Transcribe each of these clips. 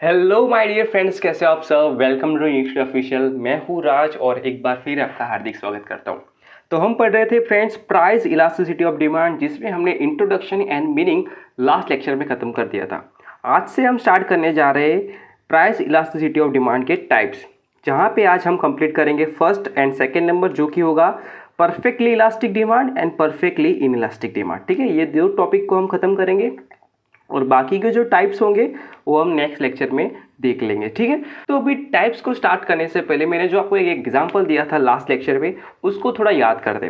Hello my dear friends, कैसे हो आप सब। Welcome to unique official. मैं हूँ राज और एक बार फिर आपका हार्दिक स्वागत करता हूँ। तो हम पढ़ रहे थे friends price elasticity of demand, जिसमें हमने introduction and meaning last lecture में ख़त्म कर दिया था। आज से हम स्टार्ट करने जा रहे हैं प्राइस इलास्टिसिटी ऑफ डिमांड के टाइप्स, जहाँ पे आज हम कंप्लीट करेंगे फर्स्ट एंड सेकेंड नंबर, जो कि होगा perfectly elastic demand and perfectly in elastic demand. ठीक है, ये दो टॉपिक को हम खत्म करेंगे और बाकी के जो टाइप्स होंगे वो हम नेक्स्ट लेक्चर में देख लेंगे। ठीक है, तो अभी टाइप्स को स्टार्ट करने से पहले मैंने जो आपको एक एग्जांपल दिया था लास्ट लेक्चर में, उसको थोड़ा याद कर दें।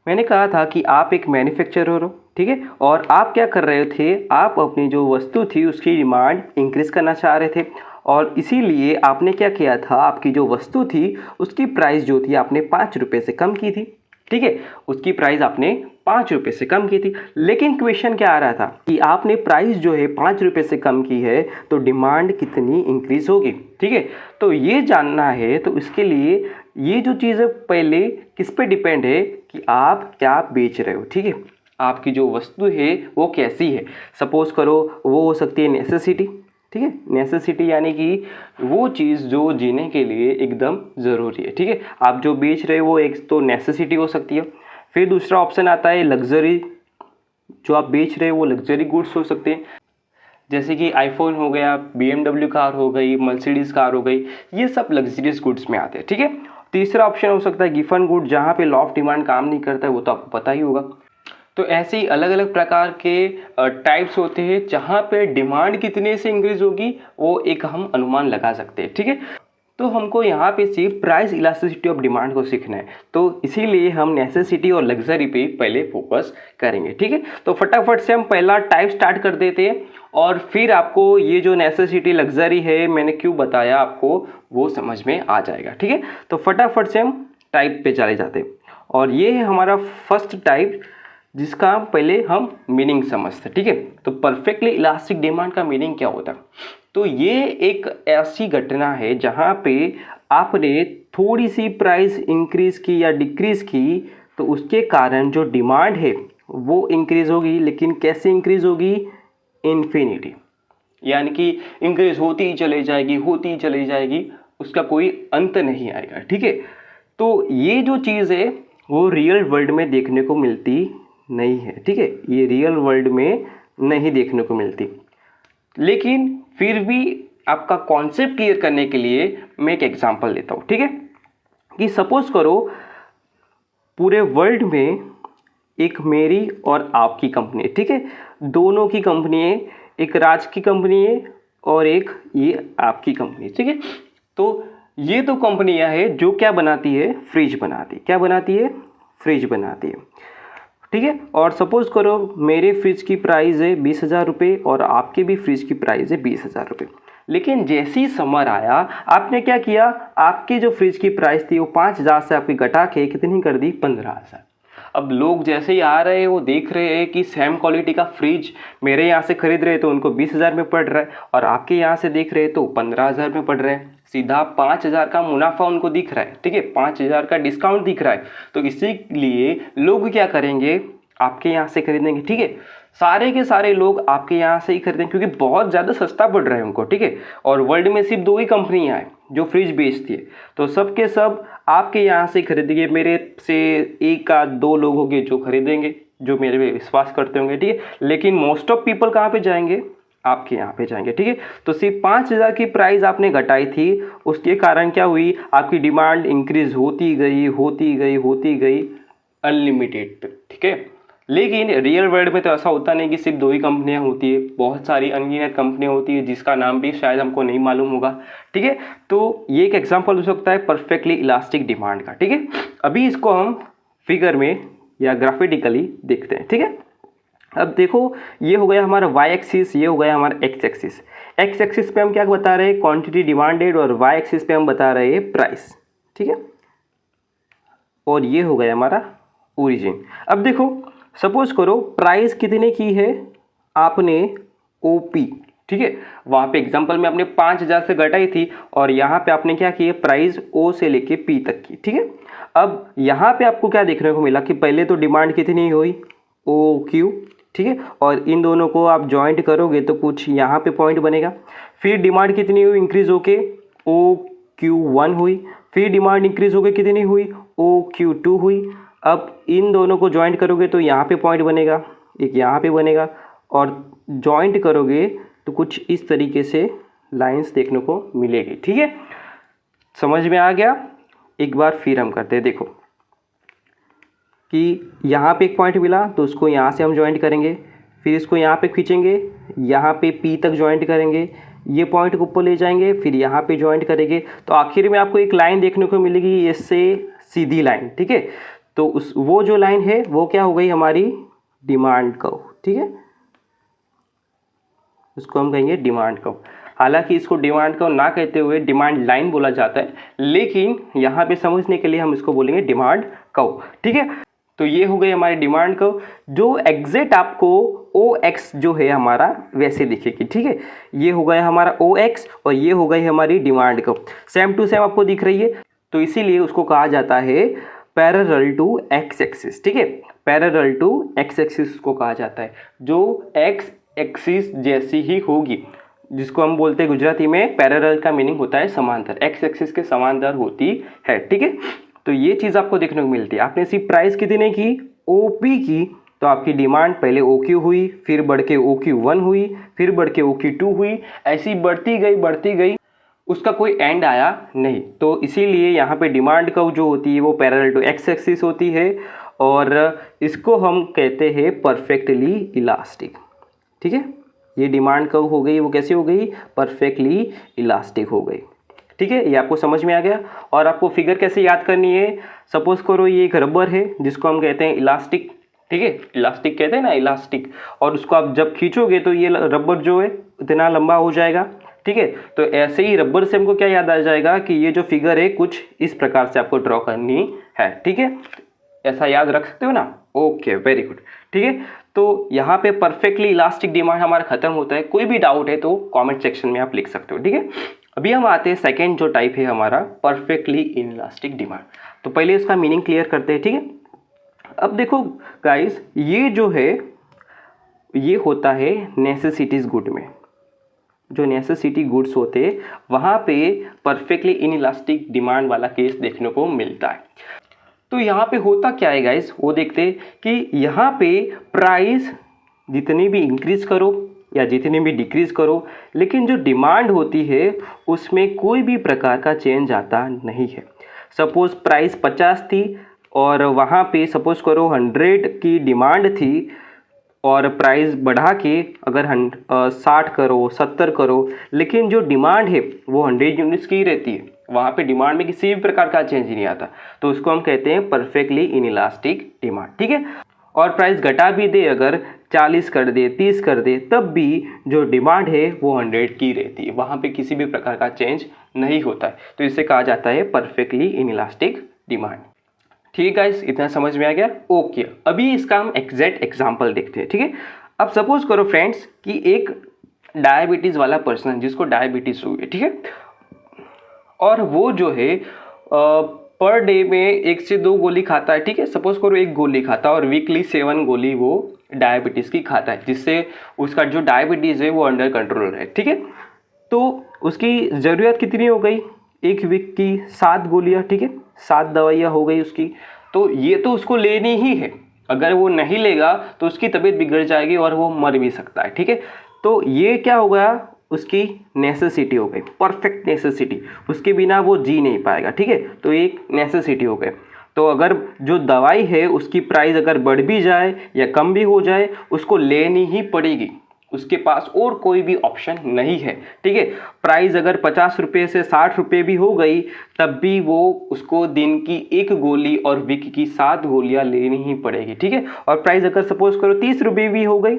मैंने कहा था कि आप एक मैन्युफैक्चरर हो, ठीक है, और आप क्या कर रहे थे, आप अपनी जो वस्तु थी उसकी डिमांड इंक्रीज करना चाह रहे थे और इसीलिए आपने क्या किया था, आपकी जो वस्तु थी उसकी प्राइस जो थी आपने 5 रुपये से कम की थी। ठीक है, उसकी प्राइस आपने 5 रुपये से कम की थी। लेकिन क्वेश्चन क्या आ रहा था कि आपने प्राइस जो है 5 रुपये से कम की है तो डिमांड कितनी इंक्रीज होगी। ठीक है, तो ये जानना है, तो इसके लिए ये जो चीज़ है पहले किस पे डिपेंड है कि आप क्या बेच रहे हो। ठीक है, आपकी जो वस्तु है वो कैसी है। सपोज करो वो हो सकती है नेसेसिटी। ठीक है, नेसेसिटी यानी कि वो चीज़ जो जीने के लिए एकदम ज़रूरी है। ठीक है, आप जो बेच रहे हो वो एक तो नेसेसिटी हो सकती है। फिर दूसरा ऑप्शन आता है लग्जरी, जो आप बेच रहे हो वो लग्जरी गुड्स हो सकते हैं, जैसे कि आईफोन हो गया, BMW कार हो गई, मर्सिडीज़ कार हो गई, ये सब लग्जरियस गुड्स में आते हैं। ठीक है, तीसरा ऑप्शन हो सकता है गिफन गुड, जहाँ पे लॉ ऑफ डिमांड काम नहीं करता है, वो तो आपको पता ही होगा। तो ऐसे ही अलग अलग प्रकार के टाइप्स होते हैं जहाँ पे डिमांड कितने से इंक्रीज होगी वो एक हम अनुमान लगा सकते हैं। ठीक है, तो हमको यहाँ पे सिर्फ प्राइस इलास्टिसिटी ऑफ डिमांड को सीखना है, तो इसीलिए हम नेसेसिटी और लग्जरी पे पहले फोकस करेंगे। ठीक है, तो फटाफट से हम पहला टाइप स्टार्ट कर देते हैं और फिर आपको ये जो नेसेसिटी लग्जरी है मैंने क्यों बताया आपको वो समझ में आ जाएगा। ठीक है, तो फटाफट से हम टाइप पे चले जाते हैं और ये है हमारा फर्स्ट टाइप, जिसका पहले हम मीनिंग समझते हैं। ठीक है, तो परफेक्टली इलास्टिक डिमांड का मीनिंग क्या होता है। तो ये एक ऐसी घटना है जहाँ पे आपने थोड़ी सी प्राइस इंक्रीज की या डिक्रीज की, तो उसके कारण जो डिमांड है वो इंक्रीज होगी। लेकिन कैसे इंक्रीज होगी, इन्फिनिटी, यानी कि इंक्रीज होती ही चली जाएगी, होती ही चली जाएगी, उसका कोई अंत नहीं आएगा। ठीक है, तो ये जो चीज़ है वो रियल वर्ल्ड में देखने को मिलती नहीं है। ठीक है, ये रियल वर्ल्ड में नहीं देखने को मिलती। लेकिन फिर भी आपका कॉन्सेप्ट क्लियर करने के लिए मैं एक एग्जांपल देता हूँ। ठीक है, कि सपोज करो पूरे वर्ल्ड में एक मेरी और आपकी कंपनी है। ठीक है, दोनों की कंपनी है, एक राज की कंपनी है और एक ये आपकी कंपनी है। ठीक है, तो ये दो कंपनियां हैं जो क्या बनाती है, फ्रिज बनाती है। क्या बनाती है, फ्रिज बनाती है। ठीक है, और सपोज करो मेरे फ्रिज की प्राइस है 20,000 रुपये और आपके भी फ्रिज की प्राइस है 20,000 रुपये। लेकिन जैसे ही समर आया आपने क्या किया, आपकी जो फ्रिज की प्राइस थी वो 5,000 से आपकी घटा के कितनी कर दी, 15,000। अब लोग जैसे ही आ रहे हैं वो देख रहे हैं कि सेम क्वालिटी का फ्रिज मेरे यहाँ से खरीद रहे हैं तो उनको 20,000 में पड़ रहा है और आपके यहाँ से देख रहे हैं तो 15,000 में पड़ रहा है। सीधा 5,000 का मुनाफा उनको दिख रहा है। ठीक है, 5,000 का डिस्काउंट दिख रहा है, तो इसीलिए लोग क्या करेंगे, आपके यहाँ से खरीदेंगे। ठीक है, सारे के सारे लोग आपके यहाँ से ही खरीदेंगे क्योंकि बहुत ज़्यादा सस्ता पड़ रहा है उनको। ठीक है, और वर्ल्ड में सिर्फ 2 ही कंपनियाँ हैं जो फ्रिज बेचती है, तो सब के सब आपके यहाँ से खरीदेंगे। मेरे से 1 या 2 लोग होंगे जो खरीदेंगे, जो मेरे पे विश्वास करते होंगे। ठीक है, लेकिन मोस्ट ऑफ पीपल कहाँ पे जाएंगे, आपके यहाँ पे जाएंगे। ठीक है, तो सिर्फ 5,000 की प्राइस आपने घटाई थी, उसके कारण क्या हुई, आपकी डिमांड इंक्रीज होती गई होती गई होती गई अनलिमिटेड। ठीक है, लेकिन रियल वर्ल्ड में तो ऐसा होता नहीं कि सिर्फ 2 ही कंपनियां होती है, बहुत सारी अनगिनत कंपनियां होती है जिसका नाम भी शायद हमको नहीं मालूम होगा। ठीक है, तो ये एक एग्जांपल हो सकता है परफेक्टली इलास्टिक डिमांड का। ठीक है, अभी इसको हम फिगर में या ग्राफिकली देखते हैं। ठीक है, अब देखो ये हो गया हमारा वाई एक्सिस, ये हो गया हमारा एक्स एक्सिस। एक्स एक्सिस पे हम क्या बता रहे हैं, क्वांटिटी डिमांडेड, और वाई एक्सिस पे हम बता रहे हैं प्राइस। ठीक है, और ये हो गया हमारा ओरिजिन। अब देखो सपोज करो प्राइस कितने की है आपने, ओपी। ठीक है, वहाँ पे एग्जांपल में आपने 5,000 से घटाई थी और यहाँ पे आपने क्या किया, प्राइस ओ से लेके पी तक की। ठीक है, अब यहाँ पे आपको क्या देखने को मिला कि पहले तो डिमांड कितनी हुई, ओ क्यू। ठीक है, और इन दोनों को आप ज्वाइंट करोगे तो कुछ यहाँ पे पॉइंट बनेगा। फिर डिमांड कितनी हुई इंक्रीज होके OQ1 हुई, फिर डिमांड इंक्रीज होके कितनी हुई OQ2 हुई। अब इन दोनों को ज्वाइंट करोगे तो यहाँ पे पॉइंट बनेगा, एक यहाँ पे बनेगा, और ज्वाइंट करोगे तो कुछ इस तरीके से लाइंस देखने को मिलेगी। ठीक है, समझ में आ गया। एक बार फिर हम करते हैं, देखो कि यहाँ पे एक पॉइंट मिला तो उसको यहाँ से हम ज्वाइंट करेंगे, फिर इसको यहाँ पे खींचेंगे, यहाँ पे P तक ज्वाइंट करेंगे, ये पॉइंट को ऊपर ले जाएंगे, फिर यहाँ पे ज्वाइंट करेंगे, तो आखिर में आपको एक लाइन देखने को मिलेगी इससे सीधी लाइन। ठीक है, तो उस वो जो लाइन है वो क्या हो गई हमारी डिमांड कर्व। ठीक है, उसको हम कहेंगे डिमांड कर्व। हालांकि इसको डिमांड कर्व ना कहते हुए डिमांड लाइन बोला जाता है, लेकिन यहाँ पे समझने के लिए हम इसको बोलेंगे डिमांड कर्व। ठीक है, तो ये हो गई हमारी डिमांड कर्व, जो एग्जैक्ट आपको OX जो है हमारा वैसे दिखेगी। ठीक है, ये हो गया हमारा OX और ये हो गई हमारी demand curve, same to same आपको दिख रही है, तो इसीलिए उसको कहा जाता है पैरेलल टू एक्स एक्सिस। ठीक है, पैरेलल टू एक्स एक्सिस को कहा जाता है, जो एक्स एक्सिस जैसी ही होगी, जिसको हम बोलते हैं गुजराती में पैरेलल का मीनिंग होता है समांतर, एक्स एक्सिस के समांतर होती है। ठीक है, तो ये चीज़ आपको देखने को मिलती है। आपने सिर्फ प्राइस कितने की OP की, तो आपकी डिमांड पहले OQ हुई, फिर बढ़ के OQ1 हुई, फिर बढ़ के OQ2 हुई, ऐसी बढ़ती गई, उसका कोई एंड आया नहीं। तो इसीलिए यहाँ पे डिमांड कर्व जो होती है वो पैरेलल टू एक्स एक्सिस होती है, और इसको हम कहते हैं परफेक्टली इलास्टिक। ठीक है, ये डिमांड कर्व हो गई, वो कैसे हो गई, परफेक्टली इलास्टिक हो गई। ठीक है, ये आपको समझ में आ गया। और आपको फिगर कैसे याद करनी है, सपोज करो ये एक रबर है जिसको हम कहते हैं इलास्टिक। ठीक है, इलास्टिक कहते हैं ना, इलास्टिक, और उसको आप जब खींचोगे तो ये रबर जो है इतना लंबा हो जाएगा। ठीक है, तो ऐसे ही रबर से हमको क्या याद आ जाएगा कि ये जो फिगर है कुछ इस प्रकार से आपको ड्रॉ करनी है। ठीक है, ऐसा याद रख सकते हो ना, ओके वेरी गुड। ठीक है, तो यहाँ पे परफेक्टली इलास्टिक डिमांड हमारा खत्म होता है। कोई भी डाउट है तो कमेंट सेक्शन में आप लिख सकते हो। ठीक है, अभी हम आते हैं सेकेंड जो टाइप है हमारा परफेक्टली इनइलास्टिक डिमांड। तो पहले इसका मीनिंग क्लियर करते हैं। ठीक है, अब देखो गाइस, ये जो है ये होता है नेसेसिटीज गुड में, जो नेसेसिटी गुड्स होते हैं वहाँ पे परफेक्टली इनइलास्टिक डिमांड वाला केस देखने को मिलता है। तो यहाँ पे होता क्या है गाइस, वो देखते हैं कि यहाँ पे प्राइस जितनी भी इंक्रीज करो या जितनी भी डिक्रीज करो, लेकिन जो डिमांड होती है उसमें कोई भी प्रकार का चेंज आता नहीं है। सपोज प्राइस 50 थी और वहाँ पे सपोज करो 100 की डिमांड थी, और प्राइस बढ़ा के अगर 60 करो 70 करो, लेकिन जो डिमांड है वो 100 यूनिट्स की ही रहती है, वहाँ पे डिमांड में किसी भी प्रकार का चेंज नहीं आता, तो उसको हम कहते हैं परफेक्टली इनइलास्टिक डिमांड। ठीक है, और प्राइस घटा भी दे, अगर 40 कर दे 30 कर दे, तब भी जो डिमांड है वो 100 की रहती है, वहाँ पे किसी भी प्रकार का चेंज नहीं होता है, तो इसे कहा जाता है परफेक्टली इनइलास्टिक डिमांड। ठीक है गाइस, इतना समझ में आ गया। ओके, अभी इसका हम एग्जैक्ट एग्जांपल देखते हैं। ठीक है, अब सपोज करो फ्रेंड्स कि एक डायबिटीज़ वाला पर्सन जिसको डायबिटीज़ हुई है, ठीक है, और वो जो है पर डे में 1 से 2 गोली खाता है। ठीक है, सपोज करो 1 गोली खाता है और वीकली 7 गोली वो डायबिटीज़ की खाता है, जिससे उसका जो डायबिटीज़ है वो अंडर कंट्रोल है। ठीक है, तो उसकी ज़रूरत कितनी हो गई, 1 वीक की 7 गोलियाँ। ठीक है, 7 दवाइयाँ हो गई उसकी, तो ये तो उसको लेनी ही है, अगर वो नहीं लेगा तो उसकी तबीयत बिगड़ जाएगी और वो मर भी सकता है। ठीक है, तो ये क्या हो गया, उसकी नेसेसिटी हो गई, परफेक्ट नेसेसिटी, उसके बिना वो जी नहीं पाएगा। ठीक है, तो एक नेसेसिटी हो गई। तो अगर जो दवाई है उसकी प्राइस अगर बढ़ भी जाए या कम भी हो जाए, उसको लेनी ही पड़ेगी, उसके पास और कोई भी ऑप्शन नहीं है। ठीक है, प्राइस अगर 50 रुपये से 60 रुपये भी हो गई, तब भी वो उसको दिन की 1 गोली और वीक की 7 गोलियां लेनी ही पड़ेगी। ठीक है, और प्राइस अगर सपोज करो 30 रुपये भी हो गई,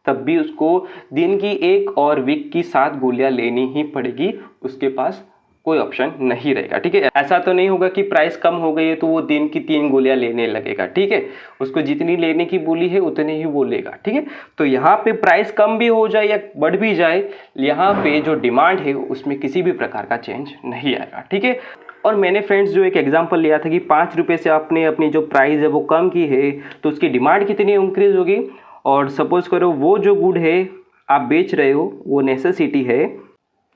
तब भी उसको दिन की 1 और वीक की 7 गोलियां लेनी ही पड़ेगी, उसके पास कोई ऑप्शन नहीं रहेगा। ठीक है, ऐसा तो नहीं होगा कि प्राइस कम हो गई है तो वो दिन की 3 गोलियां लेने लगेगा। ठीक है, उसको जितनी लेने की बोली है उतनी ही वो लेगा। ठीक है, तो यहाँ पे प्राइस कम भी हो जाए या बढ़ भी जाए, यहाँ पे जो डिमांड है उसमें किसी भी प्रकार का चेंज नहीं आएगा। ठीक है, और मैंने फ्रेंड्स जो एक एग्जांपल लिया था कि 5 रुपये से आपने अपनी जो प्राइस है वो कम की है, तो उसकी डिमांड कितनी इंक्रीज होगी, और सपोज करो वो जो गुड है आप बेच रहे हो वो नेसेसिटी है,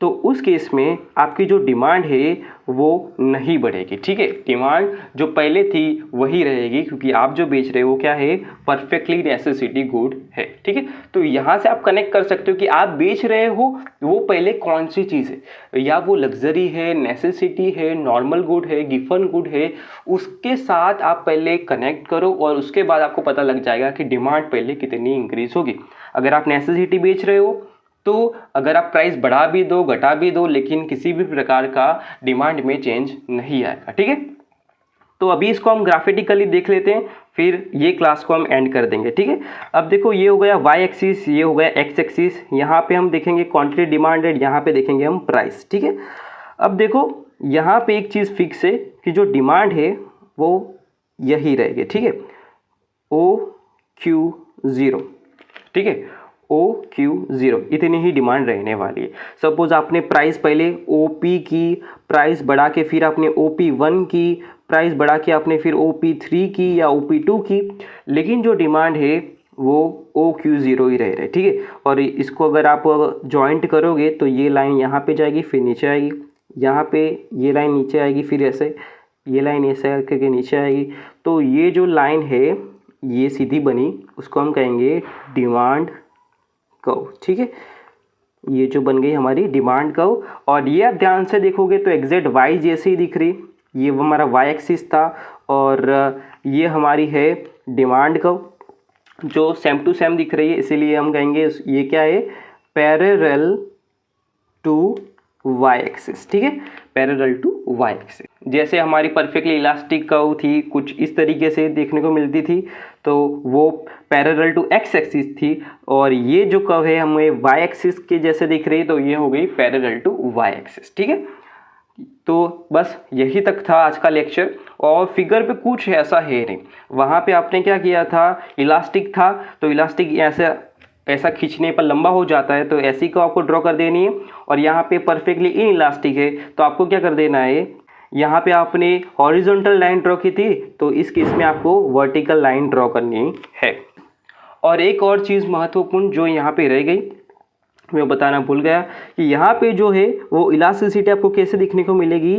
तो उस केस में आपकी जो डिमांड है वो नहीं बढ़ेगी, ठीक है। डिमांड जो पहले थी वही रहेगी, क्योंकि आप जो बेच रहे हो क्या है, परफेक्टली नेसेसिटी गुड है, ठीक है। तो यहाँ से आप कनेक्ट कर सकते हो कि आप बेच रहे हो वो पहले कौन सी चीज़ है, या वो लग्जरी है, नेसेसिटी है, नॉर्मल गुड है, गिफन गुड है, उसके साथ आप पहले कनेक्ट करो और उसके बाद आपको पता लग जाएगा कि डिमांड पहले कितनी इंक्रीज होगी। अगर आप नेसेसिटी बेच रहे हो तो अगर आप प्राइस बढ़ा भी दो घटा भी दो, लेकिन किसी भी प्रकार का डिमांड में चेंज नहीं आएगा, ठीक है। तो अभी इसको हम ग्राफिकली देख लेते हैं, फिर ये क्लास को हम एंड कर देंगे, ठीक है। अब देखो ये हो गया वाई एक्सिस, ये हो गया एक्स एक्सिस, यहाँ पे हम देखेंगे क्वांटिटी डिमांडेड, यहाँ पे देखेंगे हम प्राइस, ठीक है। अब देखो यहाँ पे एक चीज़ फिक्स है कि जो डिमांड है वो यही रहेगी, ठीक है, OQ0, ठीक है, OQ0 इतनी ही डिमांड रहने वाली है। सपोज आपने प्राइस पहले OP की, प्राइस बढ़ा के फिर आपने OP1 की, प्राइस बढ़ा के आपने फिर OP3 की या OP2 की, लेकिन जो डिमांड है वो OQ0 ही रह रहे, ठीक है। और इसको अगर आप जॉइंट करोगे तो ये लाइन यहाँ पे जाएगी, फिर नीचे आएगी, यहाँ पे ये लाइन नीचे आएगी, फिर ऐसे ये लाइन ऐसे करके नीचे आएगी। तो ये जो लाइन है ये सीधी बनी, उसको हम कहेंगे डिमांड कर्व, ठीक है। ये जो बन गई हमारी डिमांड कर्व, और ये आप ध्यान से देखोगे तो एग्जैक्ट वाई जैसे ही दिख रही, ये हमारा वाई एक्सिस था और ये हमारी है डिमांड कर्व जो सेम टू सेम दिख रही है, इसीलिए हम कहेंगे ये क्या है, पैरेलल टू वाई एक्सिस, ठीक है, पैरेलल टू वाई एक्सिस। जैसे हमारी परफेक्टली इलास्टिक कर्व थी, कुछ इस तरीके से देखने को मिलती थी, तो वो पैरेलल टू एक्स एक्सिस थी, और ये जो कर्व है हमें वाई एक्सिस के जैसे दिख रही है, तो ये हो गई पैरेलल टू वाई एक्सिस, ठीक है। तो बस यही तक था आज का लेक्चर, और फिगर पे कुछ ऐसा है नहीं। वहाँ पे आपने क्या किया था, इलास्टिक था तो इलास्टिक ऐसा खींचने पर लंबा हो जाता है, तो ऐसी को आपको ड्रॉ कर देनी है। और यहाँ पे परफेक्टली इन इलास्टिक है, तो आपको क्या कर देना है, यहाँ पे आपने हॉरिजॉन्टल लाइन ड्रॉ की थी, तो इस केस में आपको वर्टिकल लाइन ड्रॉ करनी है। और एक और चीज़ महत्वपूर्ण जो यहाँ पे रह गई, मैं बताना भूल गया, कि यहाँ पे जो है वो इलास्टिसिटी आपको कैसे दिखने को मिलेगी,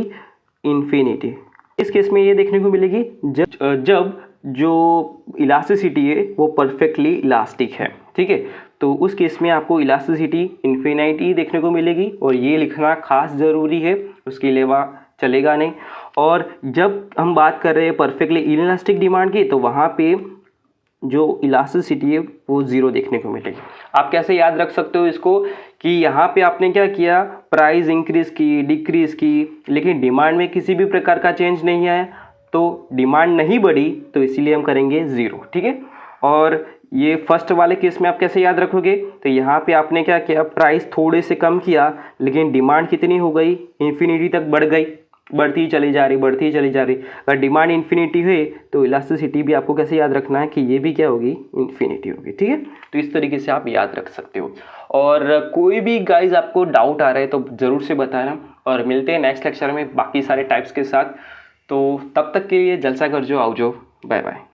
इन्फिनिटी। इस केस में ये देखने को मिलेगी जब जो इलास्टिसिटी है वो परफेक्टली इलास्टिक है, ठीक है। तो उस केस में आपको इलास्टिसिटी इन्फिनिटी देखने को मिलेगी, और ये लिखना खास ज़रूरी है, उसके अलावा चलेगा नहीं। और जब हम बात कर रहे हैं परफेक्टली इनइलास्टिक डिमांड की, तो वहाँ पे जो इलास्टिसिटी है वो ज़ीरो देखने को मिलेगी। आप कैसे याद रख सकते हो इसको, कि यहाँ पे आपने क्या किया, प्राइस इंक्रीज की, डिक्रीज की, लेकिन डिमांड में किसी भी प्रकार का चेंज नहीं आया, तो डिमांड नहीं बढ़ी, तो इसीलिए हम करेंगे ज़ीरो, ठीक है। और ये फर्स्ट वाले केस में आप कैसे याद रखोगे, तो यहाँ पे आपने क्या किया, प्राइस थोड़े से कम किया, लेकिन डिमांड कितनी हो गई, इन्फिनिटी तक बढ़ गई, बढ़ती चली जा रही, बढ़ती चली जा रही। अगर डिमांड इन्फिनिटी है तो इलास्टिसिटी भी आपको कैसे याद रखना है, कि ये भी क्या होगी, इन्फिनिटी होगी, ठीक है। तो इस तरीके से आप याद रख सकते हो। और कोई भी गाइज आपको डाउट आ रहा है तो ज़रूर से बताना, और मिलते हैं नेक्स्ट लेक्चर में बाकी सारे टाइप्स के साथ। तो तब तक के लिए जलसा कर जो, आओ जो, बाय बाय।